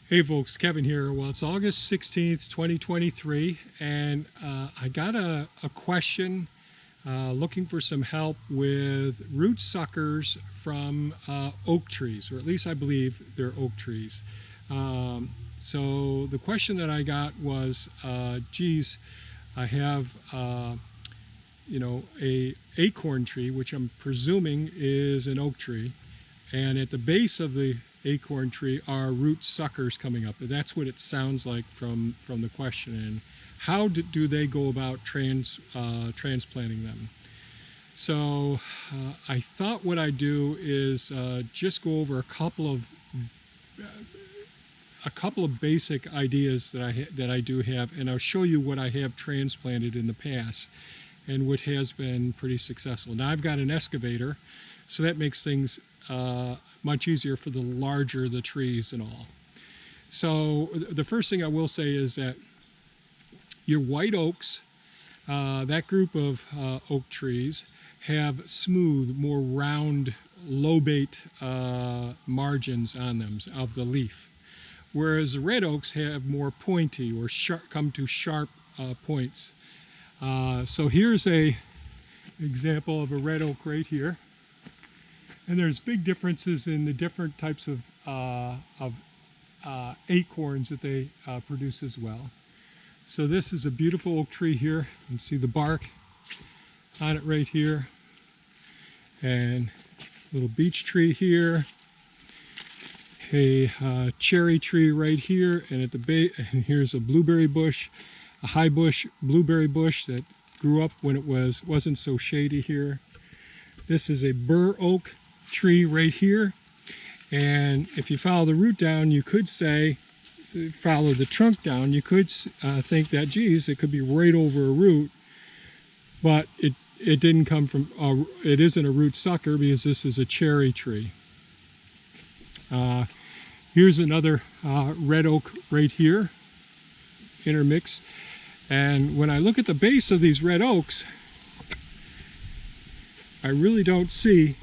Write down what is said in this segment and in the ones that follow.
Hey folks, Kevin here. Well, it's August 16th, 2023, and I got a question looking for some help with root suckers from oak trees, or at least I believe they're oak trees. So the question that I got was, geez, I have a acorn tree, which I'm presuming is an oak tree, and at the base of the acorn tree are root suckers coming up. That's what it sounds like from the question. And how do they go about transplanting them? So I thought what I'd do is just go over a couple of basic ideas that I do have, and I'll show you what I have transplanted in the past and what has been pretty successful. Now I've got an excavator, so that makes things much easier for the larger the trees and all. So the first thing I will say is that your white oaks, that group of oak trees, have smooth, more round, lobate margins on them of the leaf, whereas the red oaks have more pointy or come to sharp points. So here's an example of a red oak right here. And there's big differences in the different types of acorns that they produce as well. So this is a beautiful oak tree here. You can see the bark on it right here. And a little beech tree here. A cherry tree right here. And at the base, and here's a blueberry bush, a high bush blueberry bush that grew up when it wasn't so shady here. This is a bur oak tree right here, and if you follow the root down, you could say, follow the trunk down, you could think that, geez, it could be right over a root, but it didn't come from, it isn't a root sucker because this is a cherry tree. Here's another red oak right here, intermixed, and when I look at the base of these red oaks, I really don't see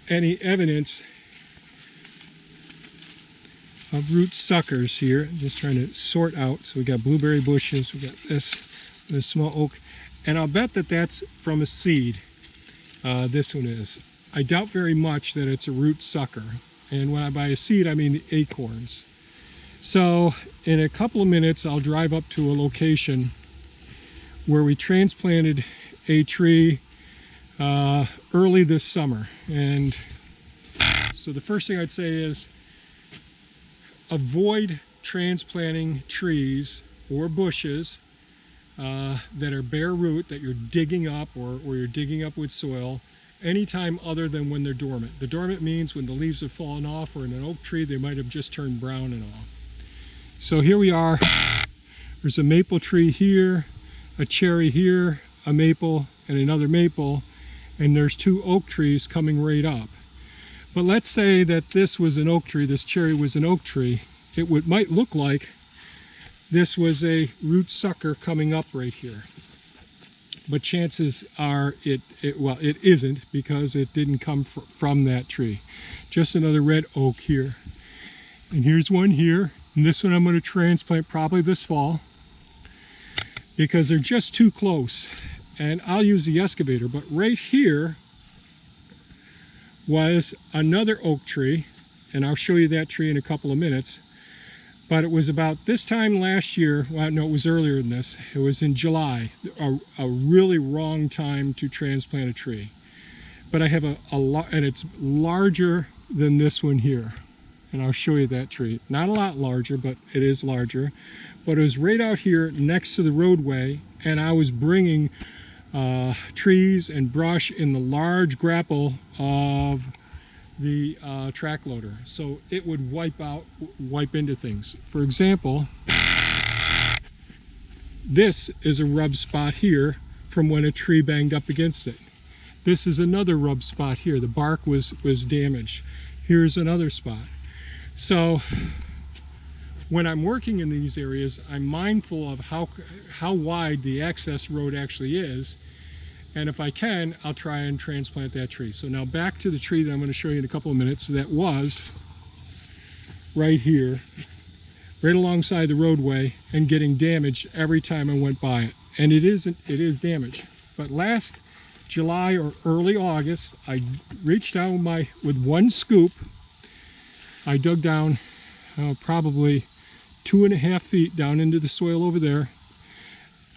any evidence of root suckers here. I'm just trying to sort out. So we got blueberry bushes, we got this small oak, and I'll bet that that's from a seed. This one is. I doubt very much that it's a root sucker, and when I buy a seed I mean the acorns. So in a couple of minutes I'll drive up to a location where we transplanted a tree early this summer. And so the first thing I'd say is avoid transplanting trees or bushes that are bare root, that you're digging up or you're digging up with soil anytime other than when they're dormant. The dormant means when the leaves have fallen off, or in an oak tree they might have just turned brown and all. So here we are. There's a maple tree here, a cherry here, a maple, and another maple, and there's two oak trees coming right up. But let's say that this was an oak tree, this cherry was an oak tree. It might look like this was a root sucker coming up right here. But chances are it isn't, because it didn't come from that tree. Just another red oak here. And here's one here, and this one I'm going to transplant probably this fall, because they're just too close. And I'll use the excavator, but right here was another oak tree, and I'll show you that tree in a couple of minutes. But it was about this time last year, well, no, it was earlier than this. It was in July, a really wrong time to transplant a tree. But I have a lot, and it's larger than this one here. And I'll show you that tree. Not a lot larger, but it is larger. But it was right out here next to the roadway, and I was bringing trees and brush in the large grapple of the track loader, so it would wipe into things. For example, this is a rub spot here from when a tree banged up against it. This is another rub spot here. The bark was damaged. Here's another spot. So when I'm working in these areas, I'm mindful of how wide the access road actually is. And if I can, I'll try and transplant that tree. So now back to the tree that I'm going to show you in a couple of minutes. That was right here, right alongside the roadway, and getting damaged every time I went by it. And it is damaged. But last July or early August, I reached down with one scoop. I dug down probably 2.5 feet down into the soil over there,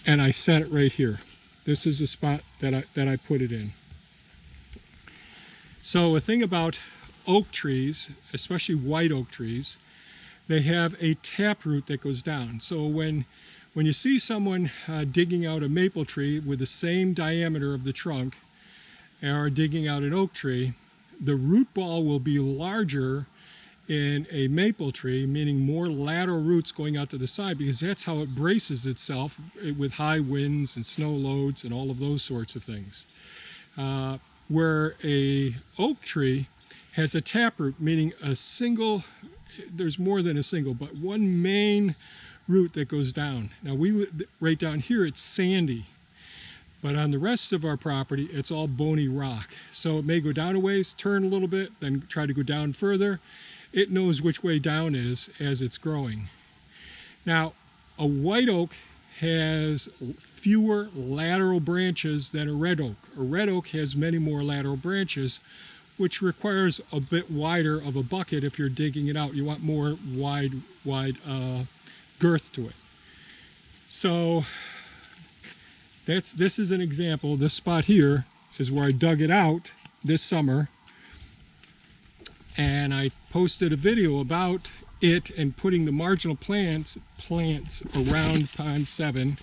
and I set it right here. This is the spot that I put it in. So a thing about oak trees, especially white oak trees, they have a taproot that goes down. So when you see someone digging out a maple tree with the same diameter of the trunk, or digging out an oak tree, the root ball will be larger in a maple tree, meaning more lateral roots going out to the side, because that's how it braces itself with high winds and snow loads and all of those sorts of things. Where a oak tree has a taproot, meaning a single, there's more than a single, but one main root that goes down. Now right down here it's sandy, but on the rest of our property it's all bony rock. So it may go down a ways, turn a little bit, then try to go down further. It knows which way down is as it's growing. Now, a white oak has fewer lateral branches than a red oak. A red oak has many more lateral branches, which requires a bit wider of a bucket if you're digging it out. You want more wide girth to it. So this is an example. This spot here is where I dug it out this summer, and I posted a video about it and putting the marginal plants around pond 7.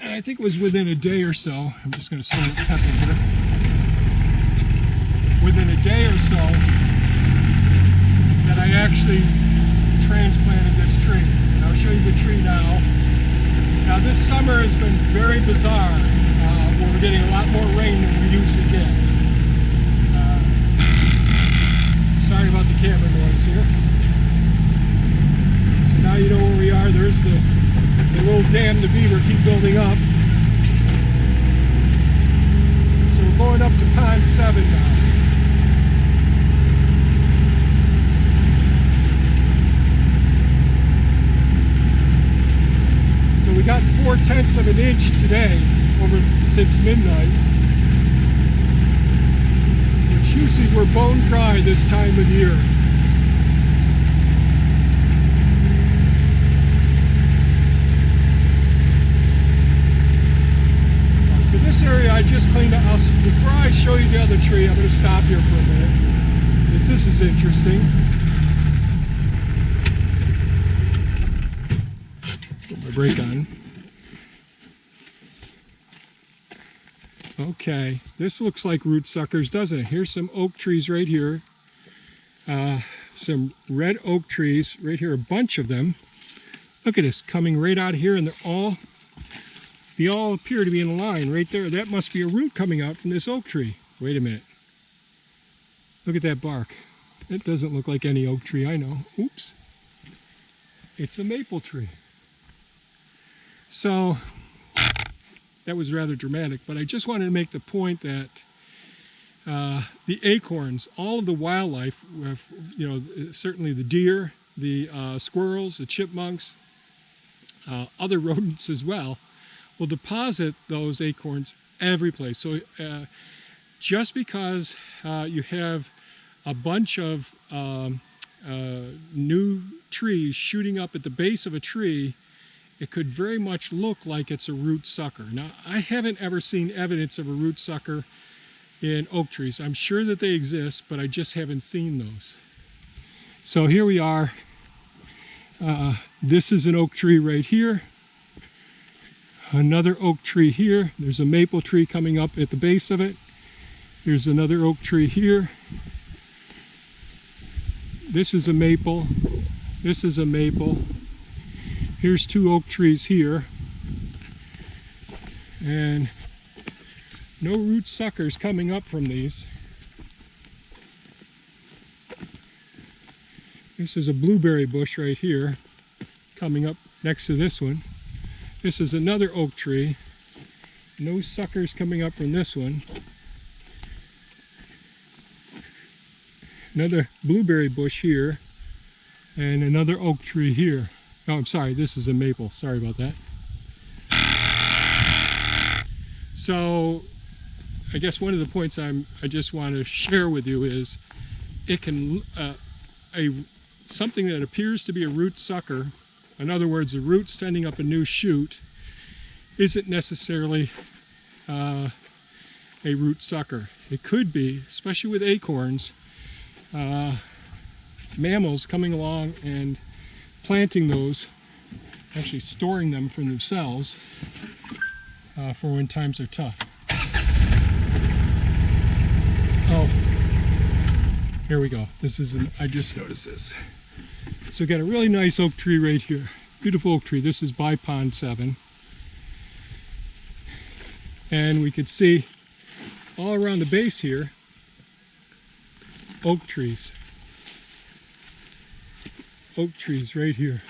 And I think it was within a day or so. I'm just going to slow it up here. Within a day or so that I actually transplanted this tree. And I'll show you the tree now. Now this summer has been very bizarre. We're getting a lot more rain than we usually get. Sorry about the camera noise here. So now you know where we are. There's the little dam the beaver keep building up. So we're going up to pond 7 now. So we got 4/10 of an inch today since midnight. Usually we're bone dry this time of year. So this area I just cleaned up. Before I show you the other tree, I'm going to stop here for a minute, because this is interesting. Put my brake on. Okay, this looks like root suckers, doesn't it? Here's some oak trees right here. Some red oak trees right here, a bunch of them. Look at this, coming right out of here, and they all appear to be in a line right there. That must be a root coming out from this oak tree. Wait a minute. Look at that bark. It doesn't look like any oak tree I know. Oops. It's a maple tree. So that was rather dramatic, but I just wanted to make the point that the acorns, all of the wildlife, you know, certainly the deer, the squirrels, the chipmunks, other rodents as well, will deposit those acorns every place. So just because you have a bunch of new trees shooting up at the base of a tree, it could very much look like it's a root sucker. Now, I haven't ever seen evidence of a root sucker in oak trees. I'm sure that they exist, but I just haven't seen those. So here we are. This is an oak tree right here. Another oak tree here. There's a maple tree coming up at the base of it. Here's another oak tree here. This is a maple. This is a maple. Here's 2 oak trees here. And no root suckers coming up from these. This is a blueberry bush right here, coming up next to this one. This is another oak tree. No suckers coming up from this one. Another blueberry bush here. And another oak tree here. Oh, I'm sorry, this is a maple. Sorry about that. So I guess one of the points I just want to share with you is it can something that appears to be a root sucker, in other words, a root sending up a new shoot, isn't necessarily a root sucker. It could be, especially with acorns, mammals coming along and planting those, actually storing them for themselves for when times are tough. Oh, here we go. This is I just noticed this. So we got a really nice oak tree right here. Beautiful oak tree. This is by Pond 7. And we could see all around the base here, oak trees. Oak trees right here.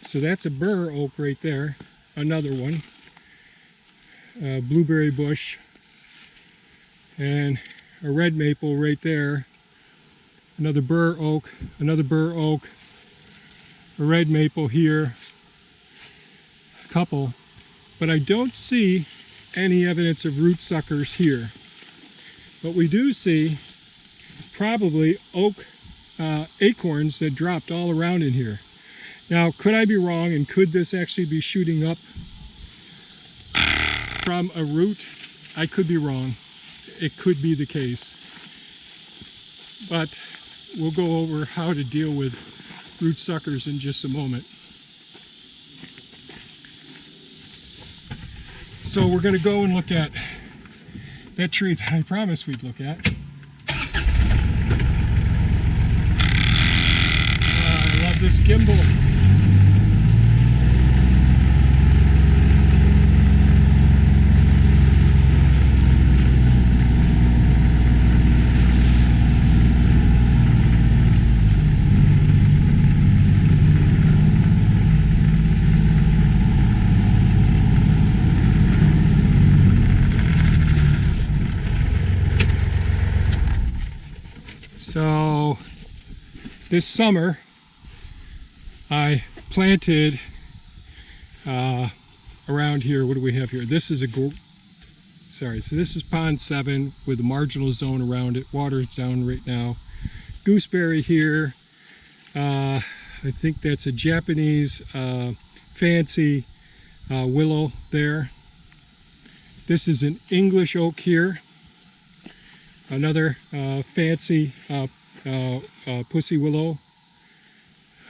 So that's a bur oak right there. Another one. Blueberry bush. And a red maple right there. Another bur oak. Another bur oak. A red maple here. A couple. But I don't see any evidence of root suckers here. But we do see probably oak acorns that dropped all around in here. Now, could I be wrong, and could this actually be shooting up from a root? I could be wrong. It could be the case. But we'll go over how to deal with root suckers in just a moment. So we're going to go and look at that tree that I promised we'd look at. I love this gimbal. So this summer I planted around here. What do we have here? This is so this is Pond 7 with a marginal zone around it. Water's down right now. Gooseberry here. I think that's a Japanese fancy willow there. This is an English oak here. Another fancy pussy willow.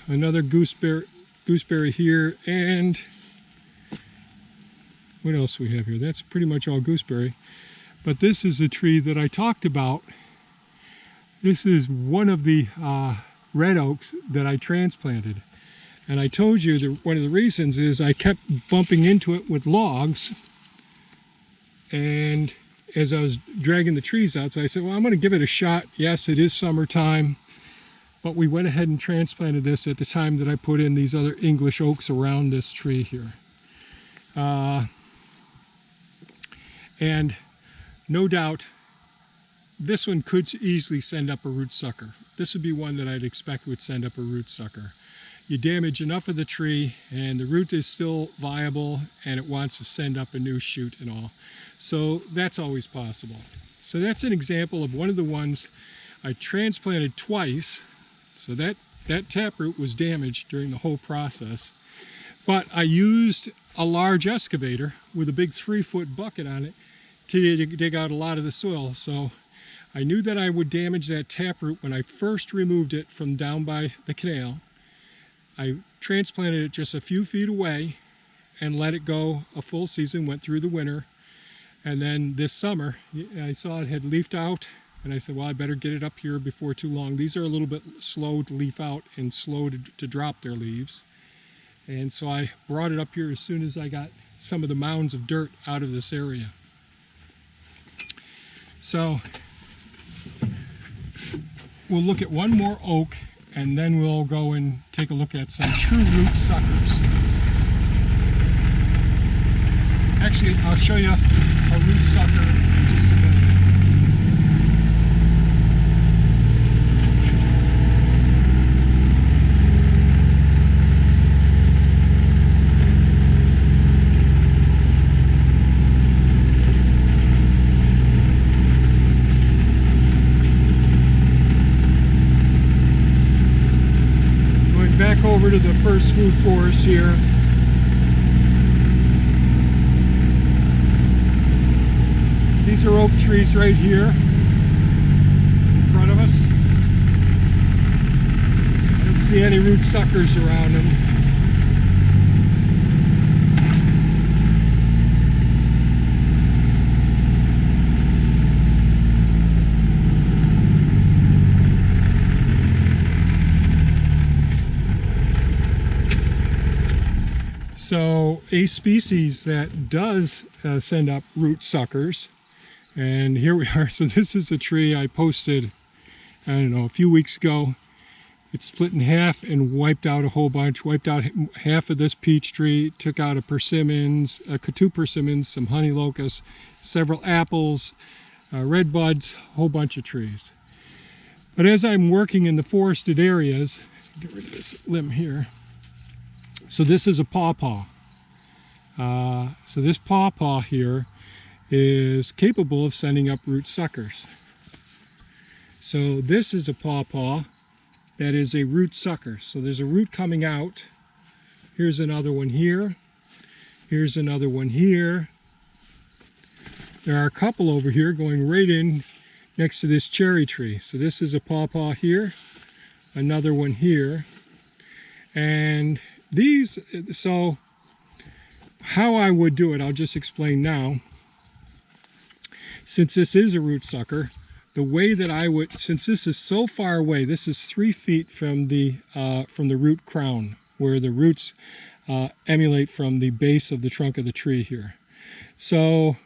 Another gooseberry here, and what else do we have here? That's pretty much all gooseberry. But this is a tree that I talked about. This is one of the red oaks that I transplanted. And I told you that one of the reasons is I kept bumping into it with logs, and as I was dragging the trees out, so I said, well, I'm going to give it a shot. Yes, it is summertime, but we went ahead and transplanted this at the time that I put in these other English oaks around this tree here. And no doubt, this one could easily send up a root sucker. This would be one that I'd expect would send up a root sucker. You damage enough of the tree, and the root is still viable, and it wants to send up a new shoot and all. So that's always possible. So that's an example of one of the ones I transplanted twice. So that taproot was damaged during the whole process. But I used a large excavator with a big 3-foot bucket on it to dig out a lot of the soil. So I knew that I would damage that taproot when I first removed it from down by the canal. I transplanted it just a few feet away and let it go a full season, went through the winter. And then this summer, I saw it had leafed out, and I said, well, I better get it up here before too long. These are a little bit slow to leaf out and slow to drop their leaves. And so I brought it up here as soon as I got some of the mounds of dirt out of this area. So we'll look at one more oak, and then we'll go and take a look at some true root suckers. Actually, I'll show you a root sucker in just a minute. back over to the first food forest here. These are oak trees right here in front of us. I don't see any root suckers around them. So a species that does send up root suckers, and here we are. So this is a tree I posted, I don't know, a few weeks ago. It split in half and wiped out a whole bunch, wiped out half of this peach tree, took out a persimmons, two persimmons, some honey locusts, several apples, red buds, a whole bunch of trees. But as I'm working in the forested areas, get rid of this limb here. So this is a pawpaw. So this pawpaw here is capable of sending up root suckers. So this is a pawpaw that is a root sucker. So there's a root coming out. Here's another one here. Here's another one here. There are a couple over here going right in next to this cherry tree. So this is a pawpaw here, another one here, and these, so how I would do it, I'll just explain now. Since this is a root sucker, the way that I would, since this is so far away, this is 3 feet from the root crown, where the roots emulate from the base of the trunk of the tree here. So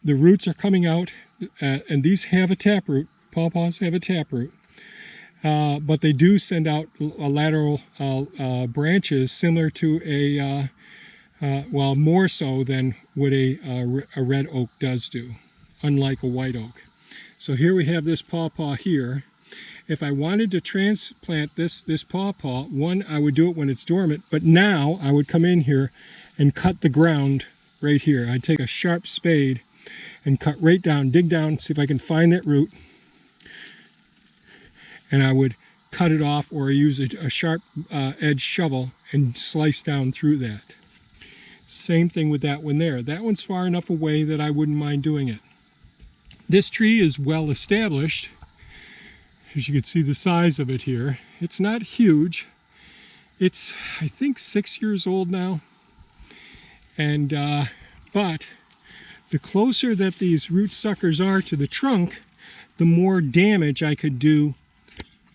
the roots are coming out, and these have a taproot. Pawpaws have a taproot. But they do send out lateral branches similar to a, well, more so than what a red oak does do, unlike a white oak. So here we have this pawpaw here. If I wanted to transplant this pawpaw, one, I would do it when it's dormant, but now I would come in here and cut the ground right here. I'd take a sharp spade and cut right down, dig down, see if I can find that root, and I would cut it off, or use a sharp edge shovel and slice down through that. Same thing with that one there. That one's far enough away that I wouldn't mind doing it. This tree is well established. As you can see the size of it here. It's not huge. It's, I think, 6 years old now. And but the closer that these root suckers are to the trunk, the more damage I could do.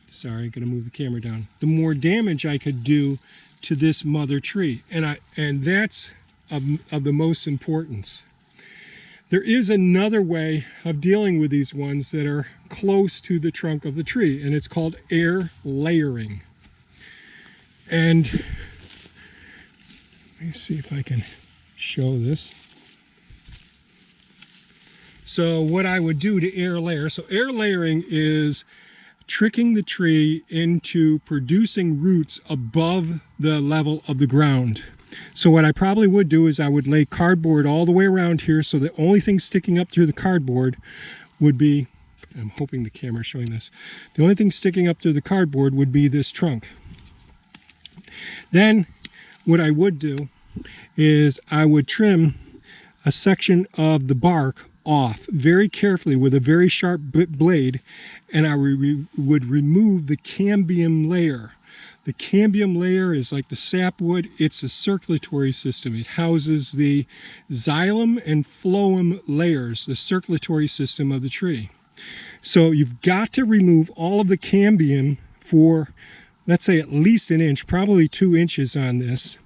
Sorry, I'm going to move the camera down. The more damage I could do to this mother tree, and that's of the most importance. There is another way of dealing with these ones that are close to the trunk of the tree, and it's called air layering. And let me see if I can show this. So what I would do to air layer, so air layering is tricking the tree into producing roots above the level of the ground. So what I probably would do is I would lay cardboard all the way around here, so the only thing sticking up through the cardboard would be, I'm hoping the camera's showing this, the only thing sticking up through the cardboard would be this trunk. Then what I would do is I would trim a section of the bark off very carefully with a very sharp blade, and I would remove the cambium layer. The cambium layer is like the sapwood. It's a circulatory system. It houses the xylem and phloem layers, the circulatory system of the tree. So you've got to remove all of the cambium for, let's say, at least an inch, probably 2 inches on this.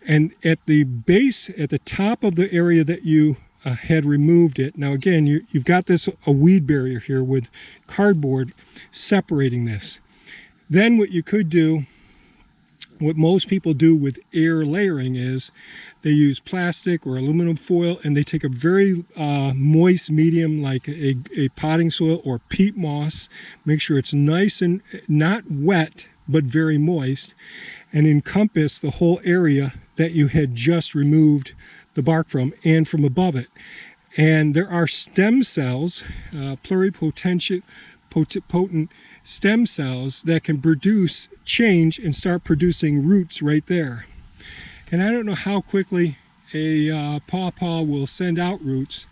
And at the base, at the top of the area that you had removed it, now again, you've got a weed barrier here with cardboard separating this. Then what you could do, what most people do with air layering, is they use plastic or aluminum foil, and they take a very moist medium like a potting soil or peat moss, make sure it's nice and not wet but very moist, and encompass the whole area that you had just removed the bark from and from above it. And there are stem cells, pluripotent stem cells that can change and start producing roots right there. And I don't know how quickly a pawpaw will send out roots,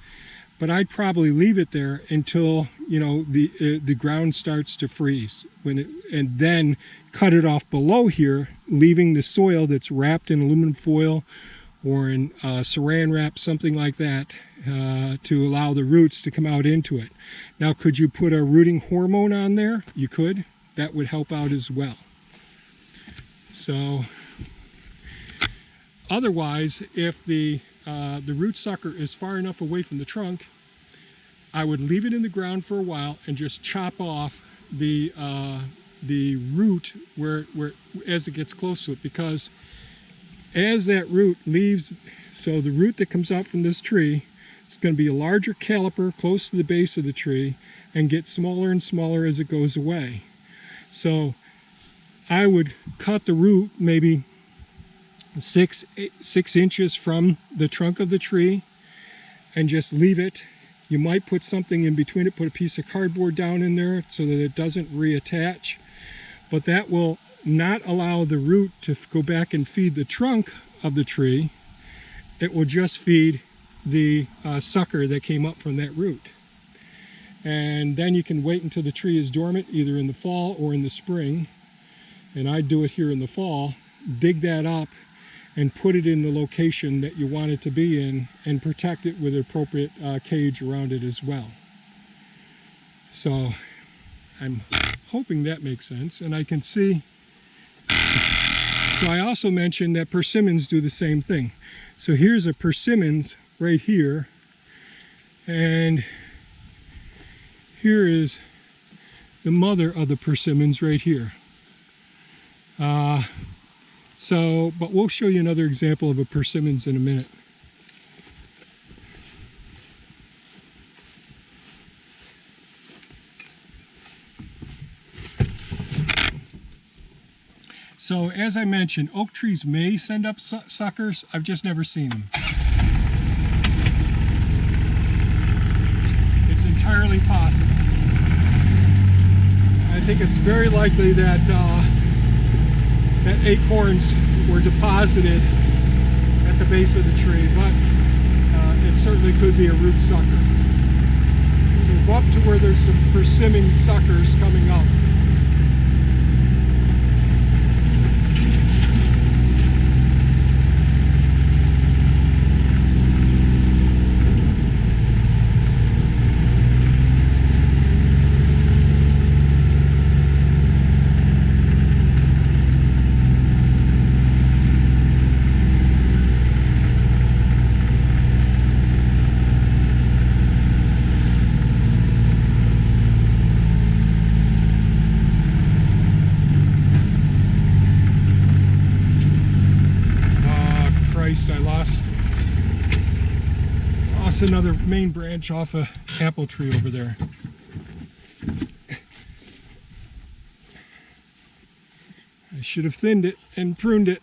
but I'd probably leave it there until, you know, the ground starts to freeze, and then cut it off below here, leaving the soil that's wrapped in aluminum foil or in saran wrap, something like that, to allow the roots to come out into it. Now, could you put a rooting hormone on there? You could. That would help out as well. So otherwise, if the root sucker is far enough away from the trunk, I would leave it in the ground for a while and just chop off the root where as it gets close to it, because as that root leaves, so the root that comes out from this tree, it's going to be a larger caliper close to the base of the tree and get smaller and smaller as it goes away. So I would cut the root maybe 6 inches from the trunk of the tree and just leave it. You might put something in between it, put a piece of cardboard down in there so that it doesn't reattach, but that will not allow the root to go back and feed the trunk of the tree. It will just feed the sucker that came up from that root. And then you can wait until the tree is dormant, either in the fall or in the spring. And I do it here in the fall. Dig that up and put it in the location that you want it to be in, and protect it with an appropriate cage around it as well. So I'm hoping that makes sense. And I can see, so I also mentioned that persimmons do the same thing. So here's a persimmons right here, and here is the mother of the persimmons right here. But we'll show you another example of a persimmons in a minute. So as I mentioned, oak trees may send up suckers. I've just never seen them. It's entirely possible. I think it's very likely that that acorns were deposited at the base of the tree, but it certainly could be a root sucker. So we'll go up to where there's some persimmon suckers coming up. I lost another main branch off a apple tree over there. I should have thinned it and pruned it.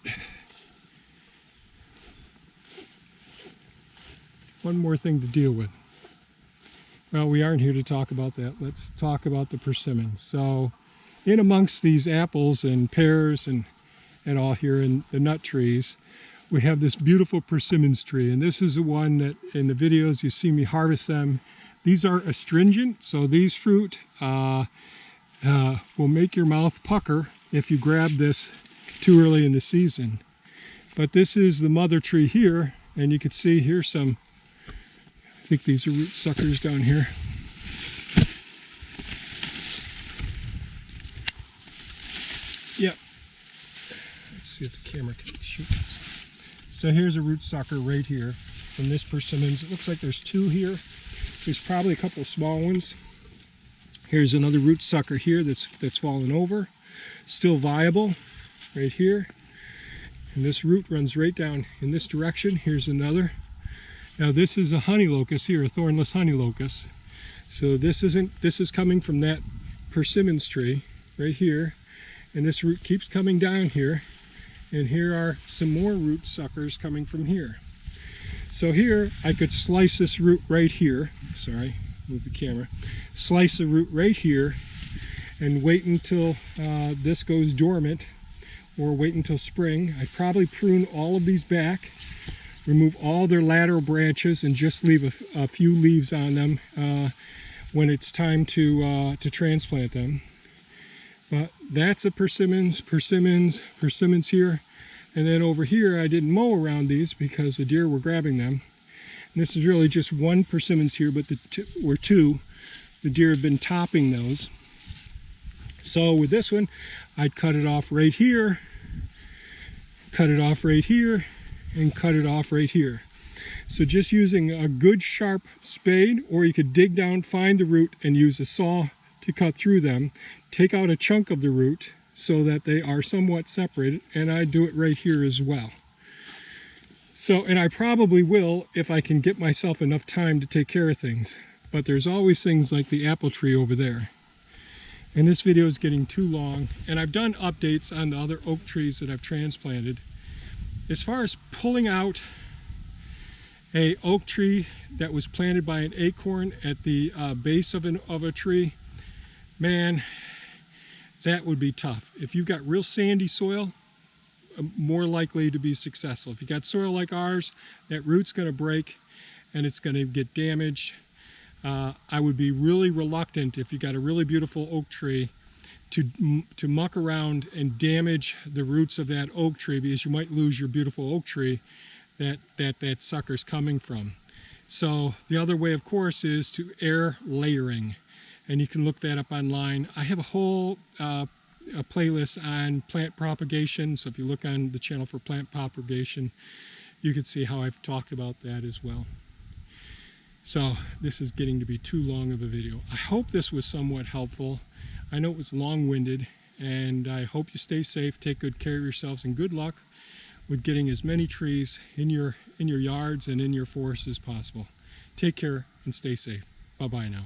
One more thing to deal with. Well, we aren't here to talk about that. Let's talk about the persimmons. So in amongst these apples and pears and all here in the nut trees, we have this beautiful persimmons tree, and this is the one that in the videos you see me harvest them. These are astringent, so these fruit will make your mouth pucker if you grab this too early in the season. But this is the mother tree here, and you can see here's some, I think these are root suckers down here. Yep. Let's see if the camera can shoot this. So here's a root sucker right here from this persimmons. It looks like there's two here. There's probably a couple of small ones. Here's another root sucker here that's fallen over. Still viable right here. And this root runs right down in this direction. Here's another. Now this is a honey locust here, a thornless honey locust. So this is coming from that persimmons tree right here. And this root keeps coming down here. And here are some more root suckers coming from here. So here I could slice this root right here. Sorry, move the camera. Slice the root right here and wait until this goes dormant, or wait until spring. I'd probably prune all of these back, remove all their lateral branches, and just leave a few leaves on them when it's time to transplant them. But that's a persimmons here. And then over here, I didn't mow around these because the deer were grabbing them. And this is really just one persimmons here, but or two. The deer have been topping those. So with this one, I'd cut it off right here, cut it off right here, and cut it off right here. So just using a good sharp spade, or you could dig down, find the root, and use a saw to cut through them. Take out a chunk of the root so that they are somewhat separated, and I do it right here as well. So, and I probably will if I can get myself enough time to take care of things. But there's always things like the apple tree over there. And this video is getting too long, and I've done updates on the other oak trees that I've transplanted. As far as pulling out a oak tree that was planted by an acorn at the base of a tree, man, that would be tough. If you've got real sandy soil, more likely to be successful. If you got soil like ours, that root's going to break and it's going to get damaged. I would be really reluctant, if you got a really beautiful oak tree, to muck around and damage the roots of that oak tree, because you might lose your beautiful oak tree that sucker's coming from. So the other way, of course, is to air layering, and you can look that up online. I have a whole a playlist on plant propagation, so if you look on the channel for plant propagation, you can see how I've talked about that as well. So this is getting to be too long of a video. I hope this was somewhat helpful. I know it was long-winded, and I hope you stay safe, take good care of yourselves, and good luck with getting as many trees in your yards and in your forests as possible. Take care and stay safe. Bye-bye now.